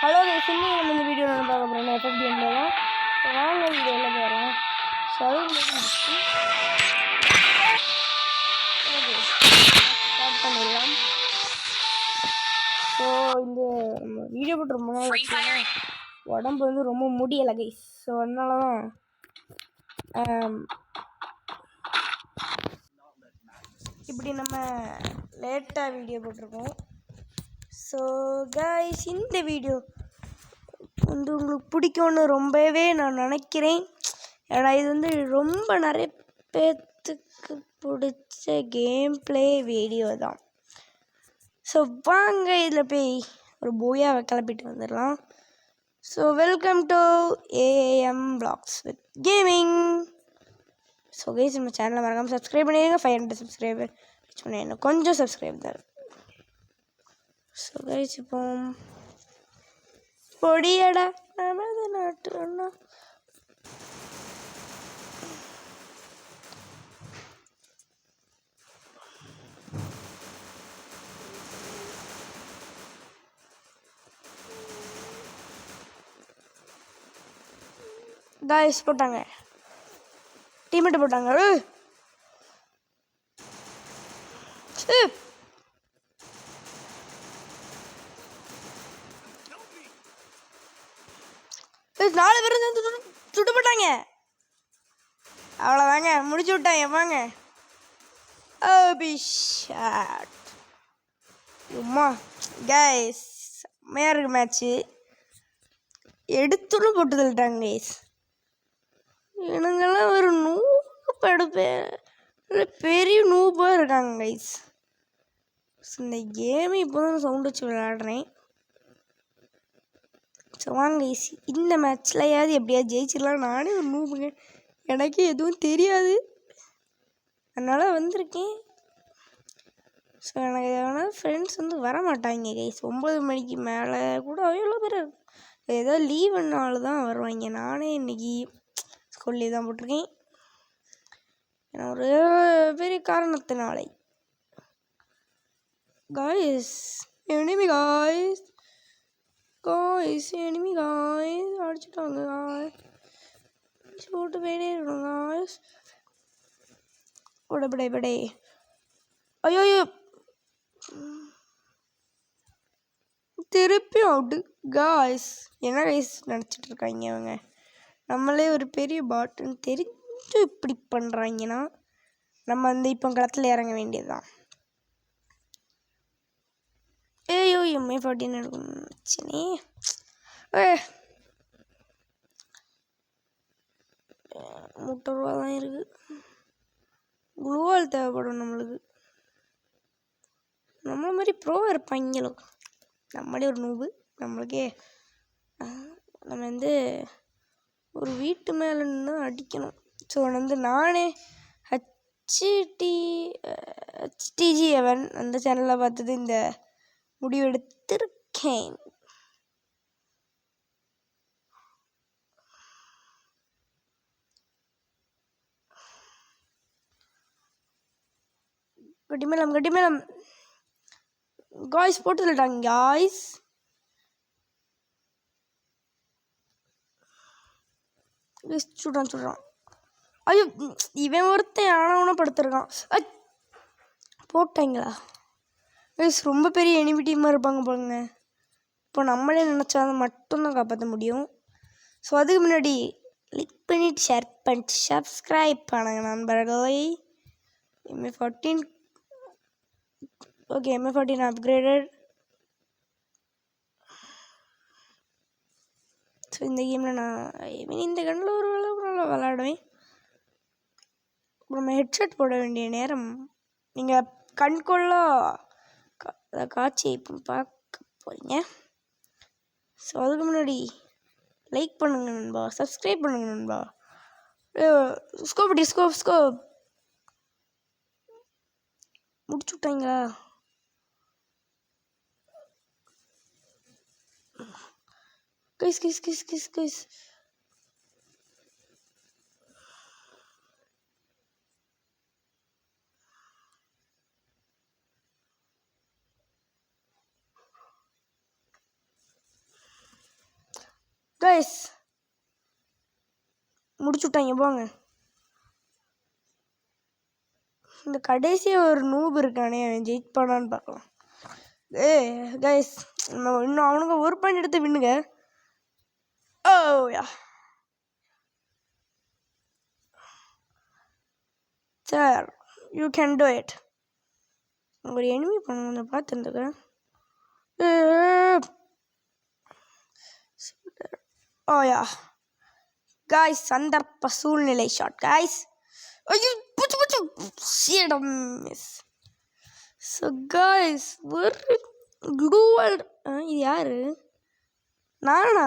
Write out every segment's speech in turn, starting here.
Hello guys, இன்னும் நம்ம இந்த வீடியோ நான் பார்க்க போகிறோம் எஃப்எஃப் கேமில் தான். ஸோ வாங்க வீடியோவில் போகிறோம். ஸ்டார்ட் பண்ணிடலாம். ஸோ இந்த வீடியோ போட்டு ரொம்ப நாள் உடம்பு வந்து ரொம்ப முடியலை கைஸ். ஸோ அதனால தான் இப்படி நம்ம லேட்டாக வீடியோ போட்டிருக்கோம். ஸோ கைஸ், இந்த வீடியோ வந்து உங்களுக்கு பிடிக்கும்னு ரொம்பவே நான் நினைக்கிறேன். ஏன்னா இது வந்து ரொம்ப நிறைய பேர்த்துக்கு பிடிச்ச கேம் பிளே வீடியோ தான். ஸோ வாங்க இதில் போய் ஒரு போயாவை கிளப்பிட்டு வந்துடலாம். So welcome to AM vlogs with gaming. So guys, நம்ம சேனலை மறக்காமல் சப்ஸ்கிரைப் பண்ணிடுங்க. 500 சப்ஸ்கிரைபர் ரீச் பண்ணிடுங்க. கொஞ்சம் சப்ஸ்கிரைப் தான். ஸோ கைஸ், இப்போ பொடியடா நமது நாட்டுலன்னா கைஸ் போட்டாங்க, டீம்மேட் போட்டாங்க. நாலு பேரும் சுட்டு போட்டாங்க. அவ்வளோதாங்க, முடிச்சு விட்டாங்க. வாங்க அபிஷாட் உம்மா கைஸ், செம்மையாக இருக்கு மேட்ச்சு. எடுத்துன்னு போட்டு தள்ளிட்டாங்க கைஸ். இவனுங்கெல்லாம் ஒரு நூறு படுப்பேன் பெரிய நூபாக இருக்காங்க கைஸ். இந்த கேமு இப்போ தான் சவுண்ட் வச்சு விளையாடுறேன். ஸோ வாங்க கைஸ், இந்த மேட்ச்லையாவது எப்படியாவது ஜெயிச்சிடலாம். நானே ஒரு நூபுங்க, எனக்கு எதுவும் தெரியாது, அதனால் வந்திருக்கேன். ஸோ எனக்கு எதனா ஃப்ரெண்ட்ஸ் வந்து வர மாட்டாங்க கைஸ். 9 மணிக்கு மேலே கூட எவ்வளோ பேர் ஏதோ லீவுனால தான் வருவாங்க. நானே இன்றைக்கி ஸ்கூல்லே தான் போட்டிருக்கேன். ஏன்னா ஒரு பெரிய காரணத்தினாலே guys enemy guys enemy guys அடிச்சுட்டாங்க காய்ஸ். போட்டு போயிட்டே இருக்கணும் காய்ஸ். படை ஐயோ திருப்பி அவுட்டு காய்ஸ். என்ன கைஸ் நினச்சிட்டு இருக்காங்க அவங்க? நம்மளே ஒரு பெரிய பாட்டுன்னு தெரிஞ்சு இப்படி பண்ணுறாங்கன்னா நம்ம வந்து இப்போ களத்தில் இறங்க வேண்டியதுதான். ஐயோ எம்ஐ 14 எடுக்கணும்னு ₹30 தான் இருக்குது. குளோவால் தேவைப்படும் நம்மளுக்கு. நம்மள மாதிரி ப்ரோ இருப்பாங்களோ, நம்மளே ஒரு நூபு. நம்மளுக்கே நம்ம வந்து ஒரு வீட்டு மேலே நின்று அடிக்கணும். ஸோ வந்து நானே HTG அவன் அந்த சேனலில் பார்த்தது இந்த முடிவு எடுத்திருக்கேன். கட்டிமேலம் காய்ஸ் போட்டு சொல்லிட்டாங்க காய்ஸ். சுடுறான். ஐயோ இவன் ஒருத்தன் ஆனவனை படுத்துருக்கான். போட்டாங்களா கைஸ்? ரொம்ப பெரிய எனிமி டீமாக இருப்பாங்க பாருங்க. இப்போ நம்மளே நினச்சாதான் மட்டும்தான் காப்பாற்ற முடியும். ஸோ அதுக்கு முன்னாடி லைக் பண்ணிட்டு ஷேர் பண்ணிட்டு சப்ஸ்கிரைப் பண்ணுங்க நண்பர்களே. MI 14 okay, MI 14 upgraded. So இந்த கேமில் நான் இந்த கண்ணில் ஒரு நல்லா விளாடுவேன். நம்ம ஹெட்செட் போட வேண்டிய நேரம். நீங்கள் கண்கொள்ளா காட்சி இப்போ பார்க்க போகிறீங்க. ஸோ அதுக்கு முன்னாடி லைக் பண்ணுங்க நண்பா, சப்ஸ்கிரைப் பண்ணுங்க நண்பா. ஸ்கோப் முடிச்சு விட்டாங்களா? கைஸ் கைஸ் முடிச்சு விட்டாங்க போங்க. இந்த கடைசியாக ஒரு நூபு இருக்கானே அவன் ஜெயிப்பானான்னு பார்க்கலாம். கைஸ் இன்னும் அவனுங்க ஒரு பாயிண்ட் எடுத்து வின்னுங்க. Oh yeah sir, you can do it. ஒரு எனிமி பண்ணுங்க பார்த்துருந்துக்கேன். ஓ யா காய்ஸ், சந்தர்ப்ப சூழ்நிலை ஷாட் காய்ஸ். ஐயோ புச்சு புச்சு சீடம் மிஸ். ஸோ காய்ஸ் ஒரு க்ளூவல். இது யாரு? நானா?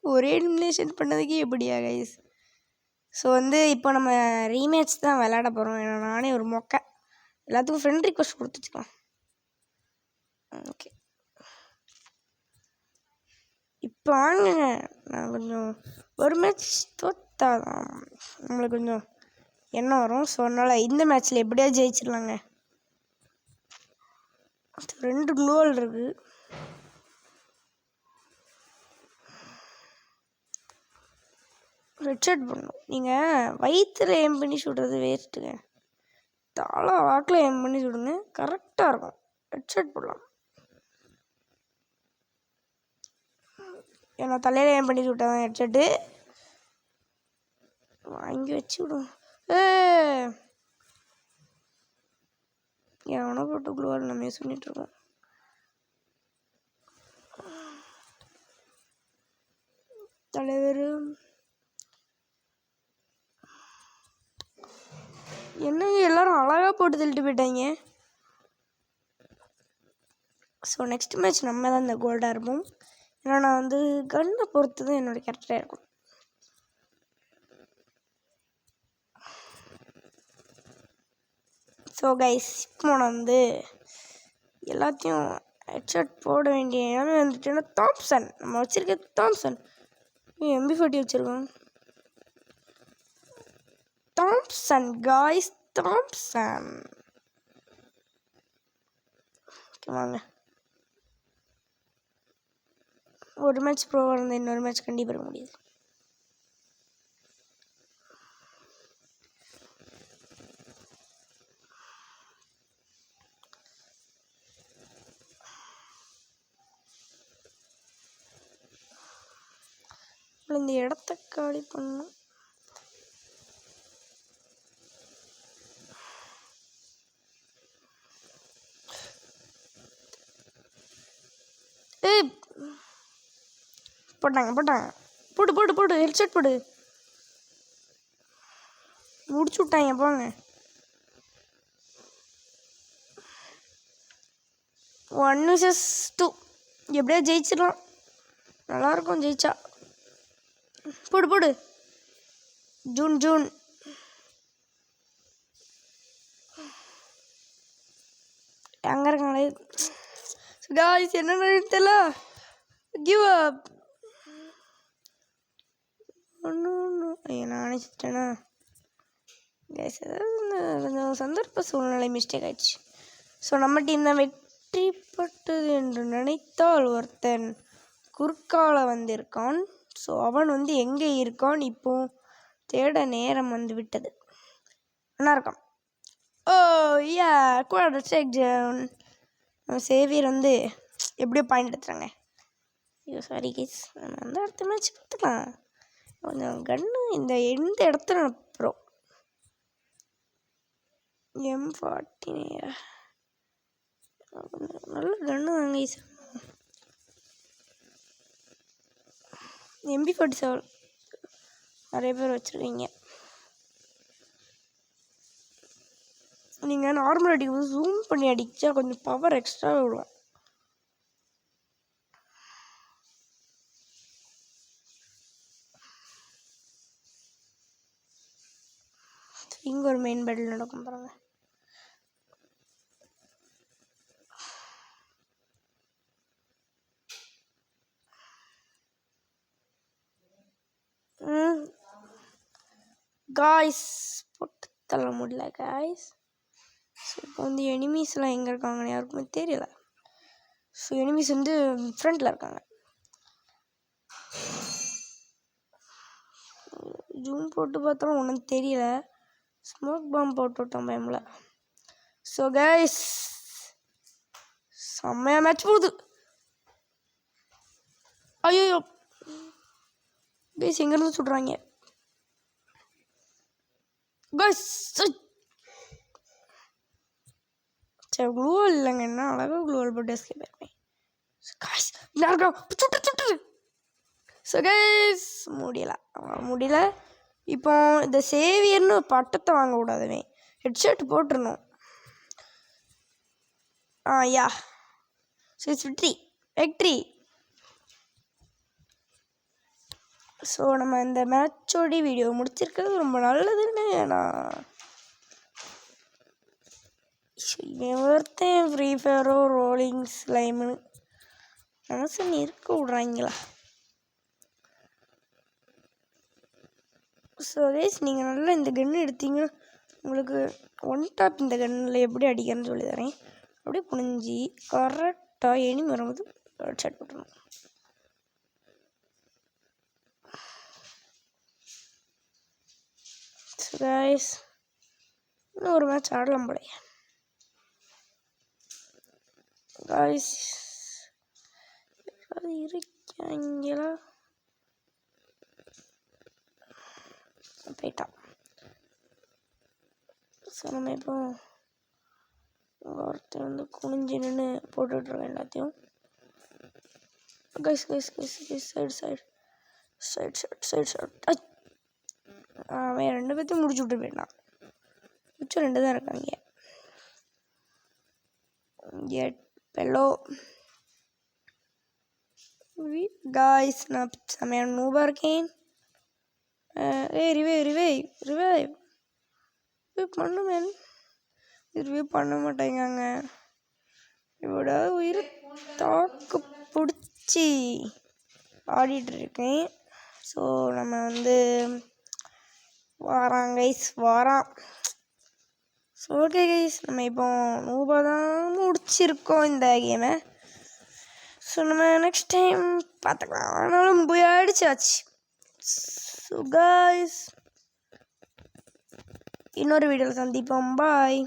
ஒரே எலிமினேஷன் பண்ணதுக்கே எப்படியா கைஸ்? ஸோ இப்போ நம்ம ரீமேட்ச் தான் விளையாட போகிறோம். ஏன்னா நானே ஒரு மொக்கை. எல்லாத்துக்கும் ஃப்ரெண்ட் ரிக்வெஸ்ட் கொடுத்துச்சுக்கலாம். ஓகே இப்போ வாங்குங்க. நான் கொஞ்சம் ஒரு மேட்ச் தோத்தாதான் நம்மளுக்கு கொஞ்சம் எண்ணம் வரும். ஸோ அதனால் இந்த மேட்ச்சில் எப்படியா ஜெயிச்சிடலாங்க. 2 க்ளோவல் இருக்குது. ஹெட்ஷாட் பண்ணணும். நீங்கள் வயிற்றில் ஏம் பண்ணி சுடுறது வேஸ்ட்டுங்க. தலை வாக்கில் ஏம் பண்ணி சுடுங்க, கரெக்டாக இருக்கும். ஹெட்ஷாட் போடலாம். ஏன்னா தலையில் ஏம் பண்ணி சுட்டாதான் ஹெட்ஷாட்டு. வாங்கி வச்சு விடும். எவனோ போட்டு குளோவால் நம்ம யூஸ் பண்ணிகிட்ருக்கோம். தலைவர் என்னங்க எல்லாரும் அழகாக போட்டு தள்ளிட்டு போயிட்டாங்க. ஸோ நெக்ஸ்ட் மேட்ச் நம்ம தான் இந்த கோல்டாக இருப்போம். ஏன்னா நான் கன்னை பொறுத்து தான் என்னோடய கேரக்டராக இருக்கும். ஸோ கைஸ் இப்போ நான் எல்லாத்தையும் ஹெட்ஷாட் போட வேண்டிய எல்லாமே வந்துட்டுன்னா தாம்சன் நம்ம வச்சுருக்க தாம்சன் MP40 வச்சுருக்கோம். Thomson guys, Thomson. ஓகே வாங்க. ஒரு மேட்ச் ப்ரோவாக இருந்தால் இன்னொரு மேட்ச் கண்டிப்பாக இருக்க முடியாது. இந்த இடத்த காலி பண்ணணும். போட்டாங்க போட்டு போட்டு போட்டு ஹெட்செட் போடு. முடிச்சு விட்டாங்க போங்க. 1 vs 2 எப்படியா ஜெயிச்சிடலாம். நல்லாயிருக்கும் ஜெயிச்சா. போடு போடு. ஜூன் எங்கே இருக்காங்களே காய்ஸ்? என்ன தெரியல. Give up. நானே சிட்டேனா கேஸ்? கொஞ்சம் சந்தர்ப்ப சூழ்நிலை மிஸ்டேக் ஆயிடுச்சு. ஸோ நம்ம டீம் தான் வெற்றிப்பட்டது என்று நினைத்தால் ஒருத்தன் குறுக்கால வந்திருக்கான். ஸோ அவன் எங்கே இருக்கான் இப்போ தேட நேரம் விட்டது. நல்லா இருக்கான். ஓ யா கூட செக் டவுன். நம்ம சேவியர் எப்படியோ பாயிண்ட் எடுத்துறாங்க. ஐயோ சாரி கேஸ், நம்ம அடுத்த மேட்ச் பார்த்துக்கலாம். கொஞ்சம் கன்று எந்த இடத்துல அனுப்புகிறோம். M40 நல்ல கன்று வாங்க. MP47 நிறைய பேர் வச்சுருக்கீங்க. நீங்கள் நார்மல் அடிக்கும் ஜூம் பண்ணி அடித்தா கொஞ்சம் பவர் எக்ஸ்ட்ரா விடும். இங்கே ஒரு மெயின் பேட்டில் நடக்கும் பாருங்க. காய்ஸ் போட்டு தள்ள முடியல காய்ஸ். ஸோ இப்போ எனிமீஸ்லாம் எங்கே இருக்காங்கன்னு யாருக்குமே தெரியல. ஸோ எனிமீஸ் ஃப்ரண்ட்டில் இருக்காங்க. ஜூம் போட்டு பார்த்தாலும் ஒன்றும் தெரியல. ஸ்மோக் பாம் போட்டு விட்டோம் பயமில். ஸோ கைஸ் செம்மையாக மேட்ச் போகுது. ஐயோ கைஸ் எங்கேருந்து சுடுறாங்க கைஸ். சரி க்ளூவல் இல்லைங்க, என்ன அழகாக க்ளூவல் போட்டு எஸ்கேப் ஆயிருப்பேன். கைஸ் சுட்டு. ஸோ கைஸ் முடியல. இப்போ இந்த சேவியர்னு பட்டத்தை வாங்கக்கூடாதுவே, ஹெட்ஷர்ட் போட்டுருணும். யா விக்ட்ரி. ஸோ நம்ம இந்த மேட்சோட வீடியோ முடிச்சிருக்கிறது ரொம்ப நல்லதுன்னு நான் இவன் ஒருத்தன் ஃப்ரீ ஃபயரோ ரோலிங் ஸ்லைம்னு மனசு இருக்க விட்றாங்களா. ஸோ கைஸ் நீங்கள் நல்லா இந்த கன்று எடுத்தீங்கன்னா உங்களுக்கு ஒன் டாப் இந்த கன்னில் எப்படி அடிக்கிறேன்னு சொல்லி தரேன். அப்படியே புனிஞ்சி கரெக்டாக எனிமி வரும்போது ஹெட்ஷாட் போட்டுருணும். ஸோ கைஸ் இன்னும் ஒரு மேட்ச் ஆடலாம் போல. கைஸ் அது இருக்காங்களா போயிட்டான். ஸோ நம்ம இப்போ ஒருத்தர் வந்து குனிஞ்சு நின்று போட்டுட்ருக்கோம் எல்லாத்தையும். கைஸ் சைடு அவன் 2 பேர்த்தையும் முடிச்சு விட்டு போயிட்டான். மிச்சம் 2 தான் இருக்காங்க. பெல்லோ கைஸ் நான் செமையான நூபாக இருக்கேன். ரிவைவ் பண்ணுவேன். ரிவைவ் பண்ண மாட்டேங்காங்க. இவட உயிர் தாக்கு பிடிச்சி ஆடிட்டுருக்கேன். ஸோ நம்ம வந்து வாரான். ஸோ ஓகே கைஸ் நம்ம இப்போ நூபாக தான் முடிச்சிருக்கோம் இந்த கேமை. ஸோ நம்ம நெக்ஸ்ட் டைம் பார்த்துக்கலாம். ஆனாலும் போய் அடிச்சாச்சு. ஸோ கைஸ் இன்னொரு வீடியோவில் சந்திப்போம். பாய்.